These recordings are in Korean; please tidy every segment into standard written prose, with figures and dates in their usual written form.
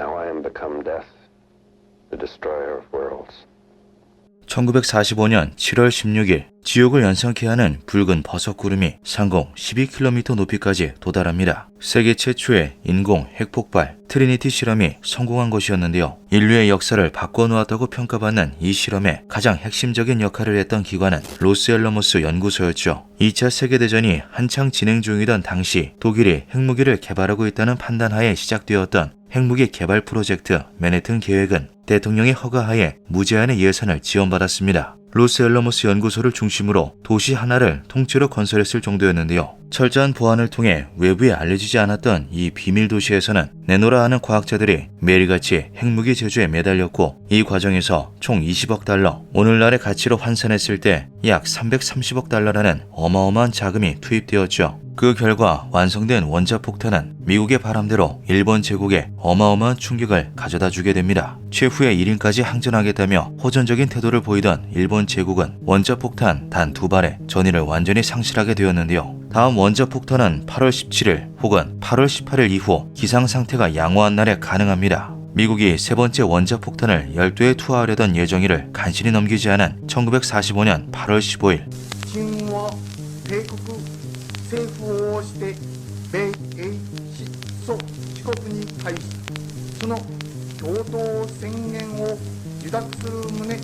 Now I am become death, the destroyer of worlds. 1945년 7월 16일 지옥을 연상케 하는 붉은 버섯 구름이 상공 12km 높이까지 도달합니다. 세계 최초의 인공 핵폭발 트리니티 실험이 성공한 것이었는데요. 인류의 역사를 바꿔놓았다고 평가받는 이 실험의 가장 핵심적인 역할을 했던 기관은 로스앨러모스 연구소였죠. 2차 세계대전이 한창 진행 중이던 당시 독일이 핵무기를 개발하고 있다는 판단하에 시작되었던 핵무기 개발 프로젝트 맨해튼 계획은 대통령의 허가하에 무제한의 예산을 지원받았습니다. 로스앨러모스 연구소를 중심으로 도시 하나를 통째로 건설했을 정도였는데요. 철저한 보안을 통해 외부에 알려지지 않았던 이 비밀 도시에서는 내노라 하는 과학자들이 매일같이 핵무기 제조에 매달렸고, 이 과정에서 총 20억 달러, 오늘날의 가치로 환산했을 때 약 330억 달러라는 어마어마한 자금이 투입되었죠. 그 결과 완성된 원자폭탄은 미국의 바람대로 일본 제국에 어마어마한 충격을 가져다 주게 됩니다. 최후의 1인까지 항전하겠다며 호전적인 태도를 보이던 일본 제국은 원자폭탄 단 2발의 전의를 완전히 상실하게 되었는데요. 다음 원자폭탄은 8월 17일 혹은 8월 18일 이후 기상상태가 양호한 날에 가능합니다. 미국이 세 번째 원자폭탄을 열도에 투하하려던 예정일을 간신히 넘기지 않은 1945년 8월 15일 政府をして米英日ソ四国に対しその共同宣言を受諾する旨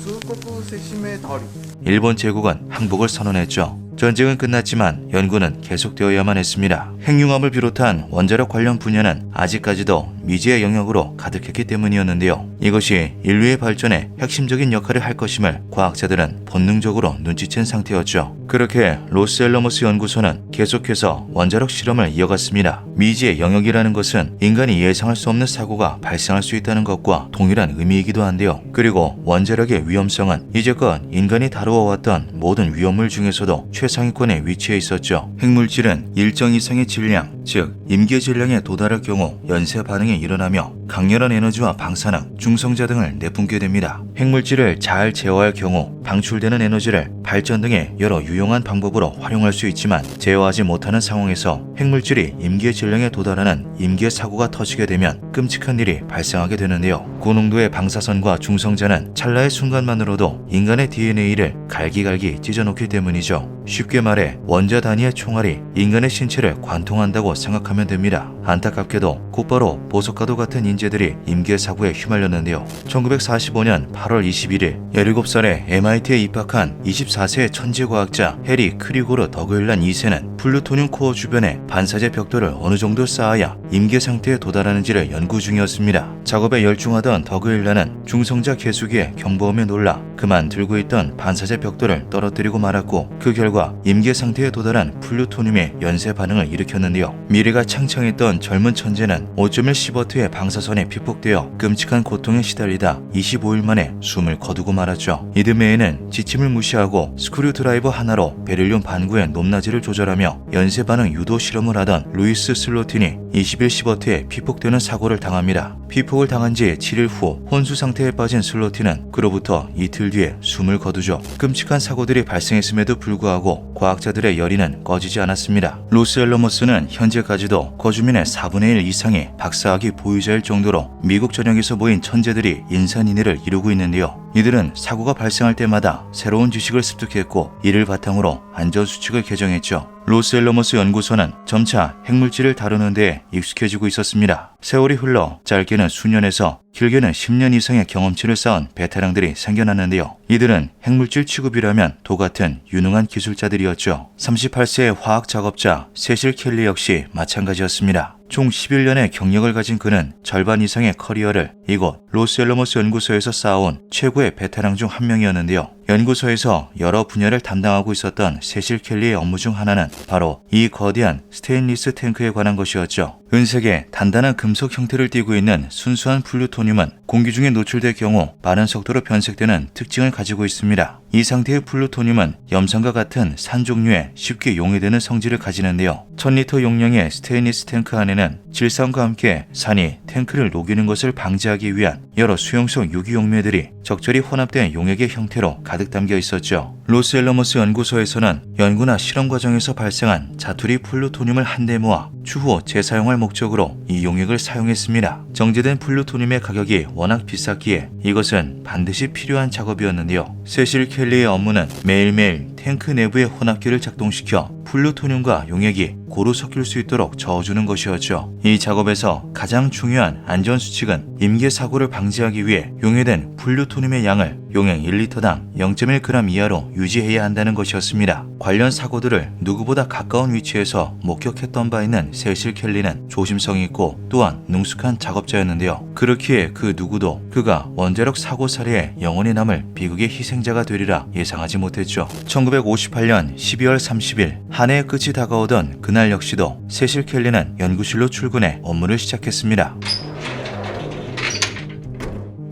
通告せしめたり 일본 제국은 항복을 선언했죠. 전쟁은 끝났지만 연구는 계속되어야만 했습니다. 핵융합을 비롯한 원자력 관련 분야는 아직까지도 미지의 영역으로 가득했기 때문이었는데요. 이것이 인류의 발전에 핵심적인 역할을 할 것임을 과학자들은 본능적으로 눈치챈 상태였죠. 그렇게 로스앨러모스 연구소는 계속해서 원자력 실험을 이어갔습니다. 미지의 영역이라는 것은 인간이 예상할 수 없는 사고가 발생할 수 있다는 것과 동일한 의미이기도 한데요. 그리고 원자력의 위험성은 이제껏 인간이 다루어왔던 모든 위험물 중에서도 최상위권에 위치해 있었죠. 핵물질은 일정 이상의 질량, 즉 임계 질량에 도달할 경우 연쇄 반응이 일어나며 강렬한 에너지와 방사능, 중성자 등을 내뿜게 됩니다. 핵물질을 잘 제어할 경우 방출되는 에너지를 발전 등의 여러 유용한 방법으로 활용할 수 있지만, 제어하지 못하는 상황에서 핵물질이 임계 질량에 도달하는 임계 사고가 터지게 되면 끔찍한 일이 발생하게 되는데요. 고농도의 방사선과 중성자는 찰나의 순간만으로도 인간의 DNA를 갈기갈기 찢어놓기 때문이죠. 쉽게 말해 원자 단위의 총알이 인간의 신체를 관통한다고 생각하면 됩니다. 안타깝게도 곧바로 보석과도 같은 인재들이 임계 사고에 휘말렸는데요. 1945년 8월 21일 17살에 MIT에 입학한 24세의 천재과학자 해리 크리고르 더그일란 2세는 플루토늄 코어 주변에 반사제 벽돌을 어느 정도 쌓아야 임계 상태에 도달하는지를 연구 중이었습니다. 작업에 열중하던 더그일란은 중성자 개수기의 경보음에 놀라 그만 들고 있던 반사제 벽돌을 떨어뜨리고 말았고, 그 결과 임계 상태에 도달한 플루토늄의 연쇄 반응을 일으켰는데요. 미래가 창창했던 젊은 천재는 5.1시버트의 방사선에 피폭되어 끔찍한 고통에 시달리다 25일 만에 숨을 거두고 말았죠. 이듬해에는 지침을 무시하고 스크류 드라이버 하나로 베릴륨 반구의 높낮이를 조절하며 연쇄 반응 유도 실험을 하던 루이스 슬로틴이 21시버트에 피폭되는 사고를 당합니다. 피폭을 당한 지 7일 후 혼수 상태에 빠진 슬로틴은 그로부터 이틀 뒤에 숨을 거두죠. 끔찍한 사고들이 발생했음에도 불구하고 과학자들의 열의는 꺼지지 않았습니다. 로스앨러모스는 현재까지도 거주민의 4분의 1 이상이 박사학위 보유자일 정도로 미국 전역에서 모인 천재들이 인산인해를 이루고 있는데요. 이들은 사고가 발생할 때마다 새로운 지식을 습득했고, 이를 바탕으로 안전수칙을 개정했죠. 로스앨러모스 연구소는 점차 핵물질을 다루는 데에 익숙해지고 있었습니다. 세월이 흘러 짧게는 수년에서 길게는 10년 이상의 경험치를 쌓은 베테랑들이 생겨났는데요. 이들은 핵물질 취급이라면 도같은 유능한 기술자들이었죠. 38세의 화학 작업자 세실 켈리 역시 마찬가지였습니다. 총 11년의 경력을 가진 그는 절반 이상의 커리어를 이곳 로스앨러모스 연구소에서 쌓아온 최고의 베테랑 중 한 명이었는데요. 연구소에서 여러 분야를 담당하고 있었던 세실 켈리의 업무 중 하나는 바로 이 거대한 스테인리스 탱크에 관한 것이었죠. 은색의 단단한 금속 형태를 띠고 있는 순수한 플루토늄은 공기 중에 노출될 경우 빠른 속도로 변색되는 특징을 가지고 있습니다. 이 상태의 플루토늄은 염산과 같은 산 종류에 쉽게 용해되는 성질을 가지는데요. 1000리터 용량의 스테인리스 탱크 안에는 질산과 함께 산이 탱크를 녹이는 것을 방지하기 위한 여러 수용성 유기용매들이 적절히 혼합된 용액의 형태로 가득 담겨 있었죠. 로스앨러머스 연구소에서는 연구나 실험 과정에서 발생한 자투리 플루토늄을 한데 모아 추후 재사용할 목적으로 이 용액을 사용했습니다. 정제된 플루토늄의 가격이 워낙 비쌌기에 이것은 반드시 필요한 작업이었는데요. 세실 켈리의 업무는 매일매일 탱크 내부의 혼합기를 작동시켜 플루토늄과 용액이 고루 섞일 수 있도록 저어주는 것이었죠. 이 작업에서 가장 중요한 안전수칙은 임계 사고를 방지하기 위해 용해된 플루토늄의 양을 용액 1리터당 0.1g 이하로 유지해야 한다는 것이었습니다. 관련 사고들을 누구보다 가까운 위치에서 목격했던 바 있는 세실 켈리는 조심성이 있고 또한 능숙한 작업자였는데요. 그렇기에 그 누구도 그가 원자력 사고 사례에 영원히 남을 비극의 희생자가 되리라 예상하지 못했죠. 1958년 12월 30일 한 해의 끝이 다가오던 그날 역시도 세실 켈리는 연구실로 출근해 업무를 시작했습니다.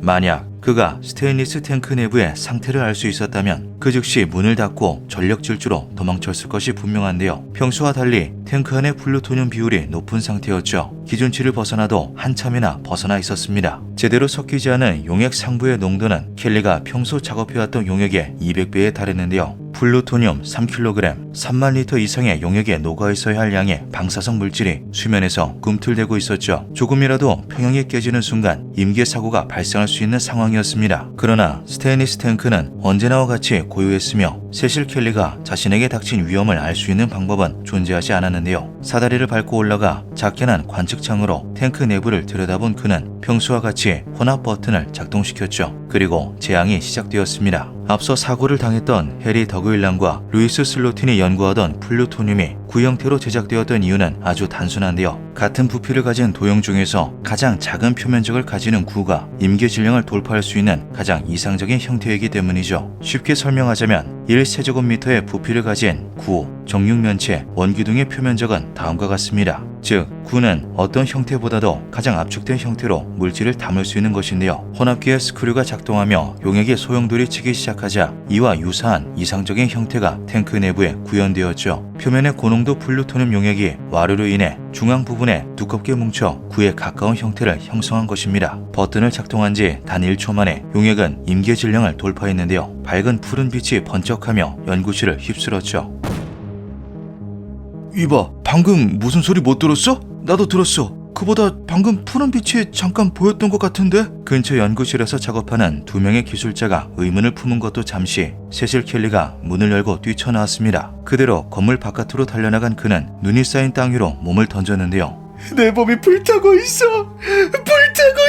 만약 그가 스테인리스 탱크 내부의 상태를 알 수 있었다면 그 즉시 문을 닫고 전력 질주로 도망쳤을 것이 분명한데요. 평소와 달리 탱크 안의 플루토늄 비율이 높은 상태였죠. 기준치를 벗어나도 한참이나 벗어나 있었습니다. 제대로 섞이지 않은 용액 상부의 농도는 켈리가 평소 작업해왔던 용액의 200배에 달했는데요. 플루토늄 3kg, 3만 리터 이상의 용액에 녹아있어야 할 양의 방사성 물질이 수면에서 꿈틀대고 있었죠. 조금이라도 평형이 깨지는 순간 임계 사고가 발생할 수 있는 상황이었습니다. 그러나 스테인리스 탱크는 언제나와 같이 고요했으며 세실 켈리가 자신에게 닥친 위험을 알 수 있는 방법은 존재하지 않았는데요. 사다리를 밟고 올라가 작게 난 관측창으로 탱크 내부를 들여다본 그는 평소와 같이 혼합 버튼을 작동시켰죠. 그리고 재앙이 시작되었습니다. 앞서 사고를 당했던 해리 더그윌란과 루이스 슬로틴이 연구하던 플루토늄이 구형태로 제작되었던 이유는 아주 단순한데요. 같은 부피를 가진 도형 중에서 가장 작은 표면적을 가지는 구가 임계 질량을 돌파할 수 있는 가장 이상적인 형태이기 때문이죠. 쉽게 설명하자면 1세제곱미터의 부피를 가진 구, 정육면체, 원기둥의 표면적은 다음과 같습니다. 즉, 구는 어떤 형태보다도 가장 압축된 형태로 물질을 담을 수 있는 것인데요. 혼합기의 스크류가 작동하며 용액이 소용돌이 치기 시작하자 이와 유사한 이상적인 형태가 탱크 내부에 구현되었죠. 표면의 고농도 플루토늄 용액이 와류로 인해 중앙 부분에 두껍게 뭉쳐 구에 가까운 형태를 형성한 것입니다. 버튼을 작동한 지 단 1초 만에 용액은 임계 질량을 돌파했는데요. 밝은 푸른 빛이 번쩍하며 연구실을 휩쓸었죠. 이봐, 방금 무슨 소리 못 들었어? 나도 들었어. 그보다 방금 푸른 빛이 잠깐 보였던 것 같은데? 근처 연구실에서 작업하는 두 명의 기술자가 의문을 품은 것도 잠시 세실 켈리가 문을 열고 뛰쳐나왔습니다. 그대로 건물 바깥으로 달려나간 그는 눈이 쌓인 땅 위로 몸을 던졌는데요. 내 몸이 불타고 있어! 불타고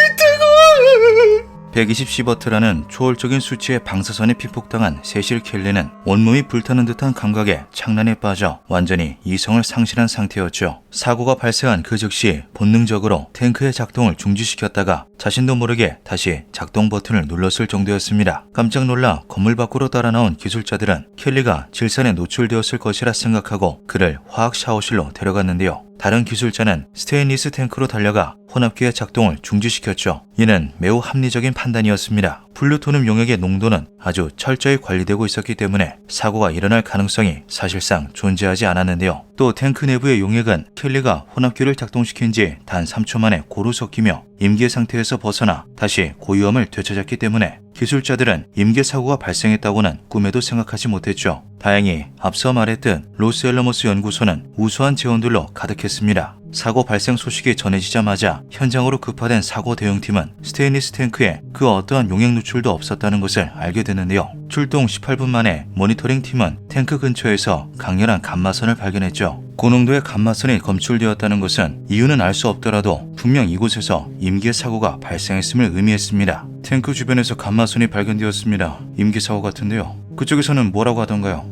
있다고! 120시버트라는 초월적인 수치의 방사선에 피폭당한 세실 켈리는 온몸이 불타는 듯한 감각에 창란에 빠져 완전히 이성을 상실한 상태였죠. 사고가 발생한 그 즉시 본능적으로 탱크의 작동을 중지시켰다가 자신도 모르게 다시 작동 버튼을 눌렀을 정도였습니다. 깜짝 놀라 건물 밖으로 따라 나온 기술자들은 켈리가 질산에 노출되었을 것이라 생각하고 그를 화학 샤워실로 데려갔는데요. 다른 기술자는 스테인리스 탱크로 달려가 혼합기의 작동을 중지시켰죠. 이는 매우 합리적인 판단이었습니다. 플루토늄 용액의 농도는 아주 철저히 관리되고 있었기 때문에 사고가 일어날 가능성이 사실상 존재하지 않았는데요. 또 탱크 내부의 용액은 켈리가 혼합기를 작동시킨 지 단 3초 만에 고루 섞이며 임계 상태에서 벗어나 다시 고위험을 되찾았기 때문에 기술자들은 임계 사고가 발생했다고는 꿈에도 생각하지 못했죠. 다행히 앞서 말했듯 로스앨러머스 연구소는 우수한 재원들로 가득했습니다. 사고 발생 소식이 전해지자마자 현장으로 급파된 사고 대응팀은 스테인리스 탱크에 그 어떠한 용액 누출도 없었다는 것을 알게 되는데요. 출동 18분 만에 모니터링 팀은 탱크 근처에서 강렬한 감마선을 발견했죠. 고농도의 감마선이 검출되었다는 것은 이유는 알 수 없더라도 분명 이곳에서 임계 사고가 발생했음을 의미했습니다. 탱크 주변에서 감마선이 발견되었습니다. 임계 사고 같은데요. 그쪽에서는 뭐라고 하던가요?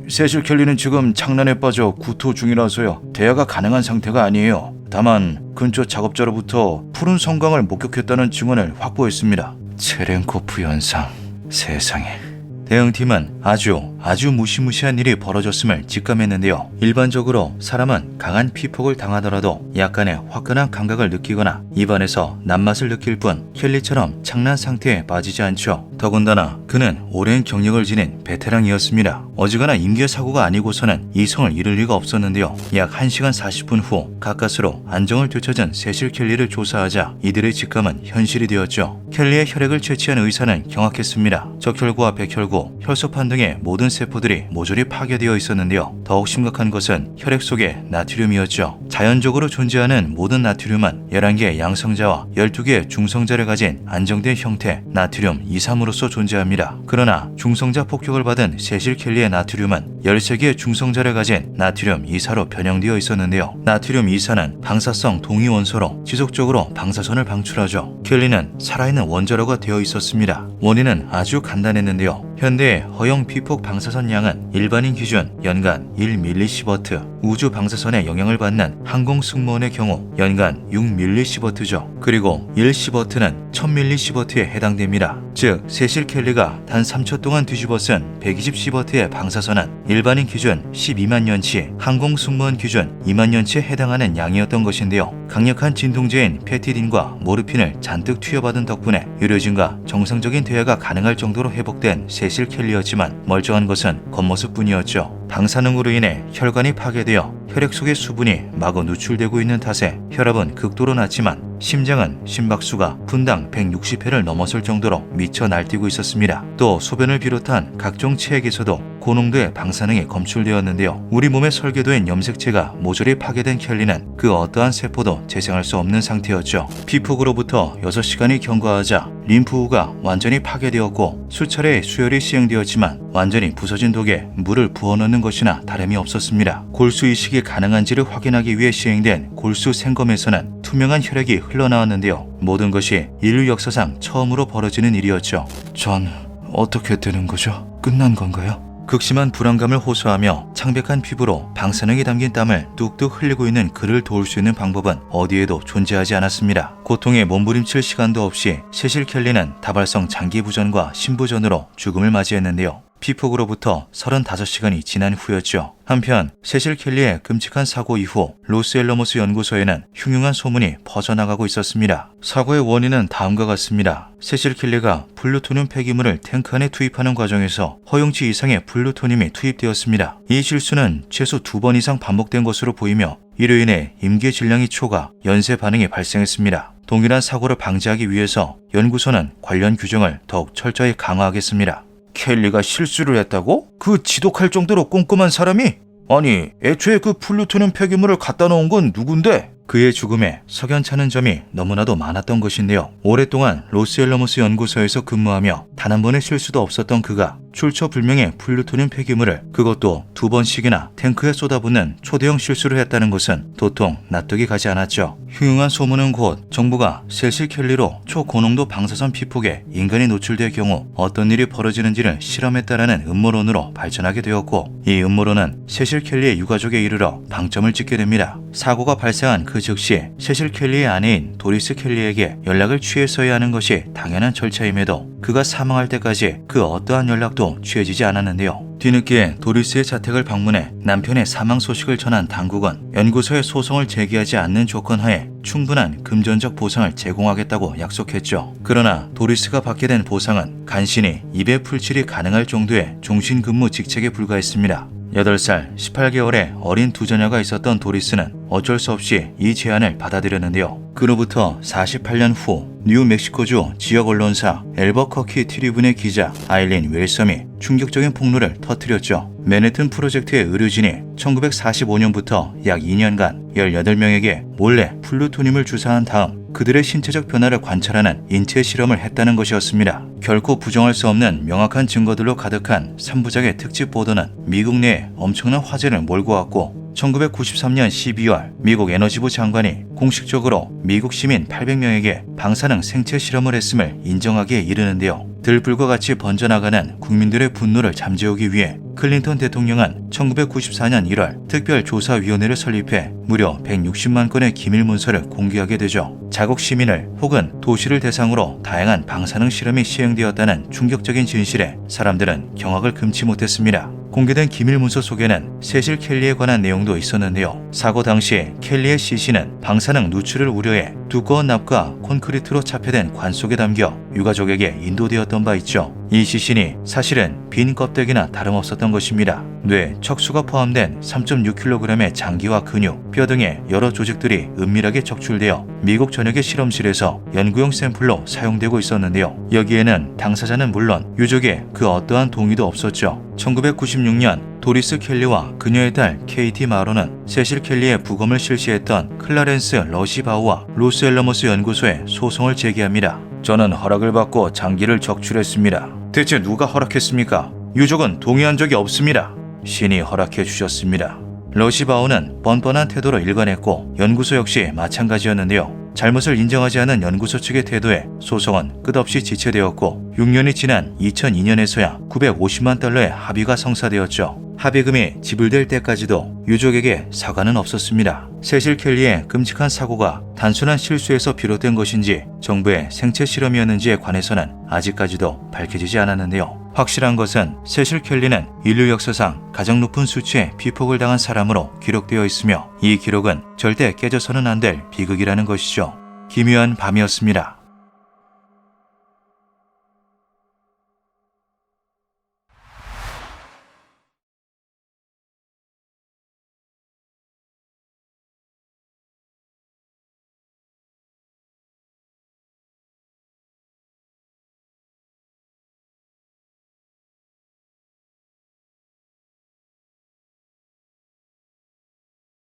세실 켈리는 지금 창란에 빠져 구토 중이라서요. 대화가 가능한 상태가 아니에요. 다만 근처 작업자로부터 푸른 성광을 목격했다는 증언을 확보했습니다. 체렌코프 현상. 세상에. 대응팀은 아주 아주 무시무시한 일이 벌어졌음을 직감했는데요. 일반적으로 사람은 강한 피폭을 당하더라도 약간의 화끈한 감각을 느끼거나 입안에서 단맛을 느낄 뿐 켈리처럼 창난 상태에 빠지지 않죠. 더군다나 그는 오랜 경력을 지닌 베테랑이었습니다. 어지간한 인계 사고가 아니고서는 이성을 잃을 리가 없었는데요. 약 1시간 40분 후 가까스로 안정을 되찾은 세실 켈리를 조사하자 이들의 직감은 현실이 되었죠. 켈리의 혈액을 채취한 의사는 경악했습니다. 적혈구와 백혈구, 혈소판 등의 모든 세포들이 모조리 파괴되어 있었는데요. 더욱 심각한 것은 혈액 속에 나트륨이었죠. 자연적으로 존재하는 모든 나트륨은 11개의 양성자와 12개의 중성자를 가진 안정된 형태 나트륨 2,3으로서 존재합니다. 그러나 중성자 폭격을 받은 세실 켈리의 나트륨은 13개의 중성자를 가진 나트륨 2,4로 변형되어 있었는데요. 나트륨 2,4는 방사성 동위 원소로 지속적으로 방사선을 방출하죠. 켈리는 살아있는 원자로가 되어 있었습니다. 원인은 아주 간단했는데요. 현대의 허용 비폭 방사선 양은 일반인 기준 연간 1mSv, 우주 방사선에 영향을 받는 항공 승무원의 경우 연간 6mSv죠. 그리고 1Cv는 1000mSv에 해당됩니다. 즉 세실 켈리가 단 3초 동안 뒤집어 쓴 120Cv의 방사선은 일반인 기준 12만 년치, 항공 승무원 기준 2만 년치에 해당하는 양이었던 것인데요. 강력한 진통제인 페티딘과 모르핀을 잔뜩 투여받은 덕분에 의료진과 정상적인 대화가 가능할 정도로 회복된 세실 켈리였지만 멀쩡한 것은 겉모습뿐이었죠. 방사능으로 인해 혈관이 파괴되어 혈액 속의 수분이 마구 누출되고 있는 탓에 혈압은 극도로 낮지만 심장은 심박수가 분당 160회를 넘어설 정도로 미쳐 날뛰고 있었습니다. 또 소변을 비롯한 각종 체액에서도 고농도의 방사능이 검출되었는데요. 우리 몸에 설계도인 염색체가 모조리 파괴된 켈리는 그 어떠한 세포도 재생할 수 없는 상태였죠. 피폭으로부터 6시간이 경과하자 림프우가 완전히 파괴되었고 수차례의 수혈이 시행되었지만 완전히 부서진 독에 물을 부어넣는 것이나 다름이 없었습니다. 골수 이식이 가능한지를 확인하기 위해 시행된 골수 생검에서는 투명한 혈액이 흘러나왔는데요. 모든 것이 인류 역사상 처음으로 벌어지는 일이었죠. 전 어떻게 되는 거죠? 끝난 건가요? 극심한 불안감을 호소하며 창백한 피부로 방사능이 담긴 땀을 뚝뚝 흘리고 있는 그를 도울 수 있는 방법은 어디에도 존재하지 않았습니다. 고통에 몸부림칠 시간도 없이 세실 켈리는 다발성 장기부전과 심부전으로 죽음을 맞이했는데요. 피폭으로부터 35시간이 지난 후였죠. 한편 세실 켈리의 끔찍한 사고 이후 로스앨러모스 연구소에는 흉흉한 소문이 퍼져나가고 있었습니다. 사고의 원인은 다음과 같습니다. 세실 켈리가 플루토늄 폐기물을 탱크 안에 투입하는 과정에서 허용치 이상의 플루토늄이 투입되었습니다. 이 실수는 최소 2번 이상 반복된 것으로 보이며 이로 인해 임계 질량이 초과, 연쇄 반응이 발생했습니다. 동일한 사고를 방지하기 위해서 연구소는 관련 규정을 더욱 철저히 강화하겠습니다. 켈리가 실수를 했다고? 그 지독할 정도로 꼼꼼한 사람이? 아니, 애초에 그 플루토늄 폐기물을 갖다 놓은 건 누군데? 그의 죽음에 석연찮은 점이 너무나도 많았던 것인데요. 오랫동안 로스앨러모스 연구소에서 근무하며 단 한 번의 실수도 없었던 그가 출처불명의 플루토늄 폐기물을 그것도 2번씩이나 탱크에 쏟아붓는 초대형 실수를 했다는 것은 도통 납득이 가지 않았죠. 흉흉한 소문은 곧 정부가 세실 켈리로 초고농도 방사선 피폭에 인간이 노출될 경우 어떤 일이 벌어지는지를 실험했다라는 음모론으로 발전하게 되었고 이 음모론은 세실 켈리의 유가족에 이르러 방점을 찍게 됩니다. 사고가 발생한 그 즉시 세실 켈리의 아내인 도리스 켈리에게 연락을 취했어야 하는 것이 당연한 절차임에도 그가 사망할 때까지 그 어떠한 연락도 취해지지 않았는데요. 뒤늦게 도리스의 자택을 방문해 남편의 사망 소식을 전한 당국은 연구소에 소송을 제기하지 않는 조건하에 충분한 금전적 보상을 제공하겠다고 약속했죠. 그러나 도리스가 받게 된 보상은 간신히 입에 풀칠이 가능할 정도의 종신근무 직책에 불과했습니다. 8살, 18개월의 어린 두 자녀가 있었던 도리스는 어쩔 수 없이 이 제안을 받아들였는데요. 그로부터 48년 후 뉴멕시코주 지역 언론사 앨버커키 트리뷴의 기자 아일린 웰섬이 충격적인 폭로를 터뜨렸죠. 맨해튼 프로젝트의 의료진이 1945년부터 약 2년간 18명에게 몰래 플루토늄을 주사한 다음 그들의 신체적 변화를 관찰하는 인체 실험을 했다는 것이었습니다. 결코 부정할 수 없는 명확한 증거들로 가득한 3부작의 특집 보도는 미국 내에 엄청난 화제를 몰고 왔고 1993년 12월 미국 에너지부 장관이 공식적으로 미국 시민 800명에게 방사능 생체 실험을 했음을 인정하기에 이르는데요. 들불과 같이 번져나가는 국민들의 분노를 잠재우기 위해 클린턴 대통령은 1994년 1월 특별조사위원회를 설립해 무려 160만 건의 기밀 문서를 공개하게 되죠. 자국 시민을 혹은 도시를 대상으로 다양한 방사능 실험이 시행되었다는 충격적인 진실에 사람들은 경악을 금치 못했습니다. 공개된 기밀 문서 속에는 세실 켈리에 관한 내용도 있었는데요. 사고 당시 켈리의 시신은 방사능 누출을 우려해 두꺼운 납과 콘크리트로 차폐된 관 속에 담겨 유가족에게 인도되었던 바 있죠. 이 시신이 사실은 빈 껍데기나 다름없었던 것입니다. 뇌, 척수가 포함된 3.6kg의 장기와 근육, 뼈 등의 여러 조직들이 은밀하게 적출되어 미국 전역의 실험실에서 연구용 샘플로 사용되고 있었는데요. 여기에는 당사자는 물론 유족의 그 어떠한 동의도 없었죠. 1996년 도리스 켈리와 그녀의 딸 케이티 마로는 세실 켈리의 부검을 실시했던 클라렌스 러시바우와 로스 앨러머스 연구소에 소송을 제기합니다. 저는 허락을 받고 장기를 적출했습니다. 대체 누가 허락했습니까? 유족은 동의한 적이 없습니다. 신이 허락해 주셨습니다. 러시바우는 뻔뻔한 태도로 일관했고 연구소 역시 마찬가지였는데요. 잘못을 인정하지 않은 연구소 측의 태도에 소송은 끝없이 지체되었고 6년이 지난 2002년에서야 950만 달러의 합의가 성사되었죠. 합의금이 지불될 때까지도 유족에게 사과는 없었습니다. 세실 켈리의 끔찍한 사고가 단순한 실수에서 비롯된 것인지 정부의 생체 실험이었는지에 관해서는 아직까지도 밝혀지지 않았는데요. 확실한 것은 세실 켈리는 인류 역사상 가장 높은 수치의 피폭을 당한 사람으로 기록되어 있으며 이 기록은 절대 깨져서는 안 될 비극이라는 것이죠. 기묘한 밤이었습니다.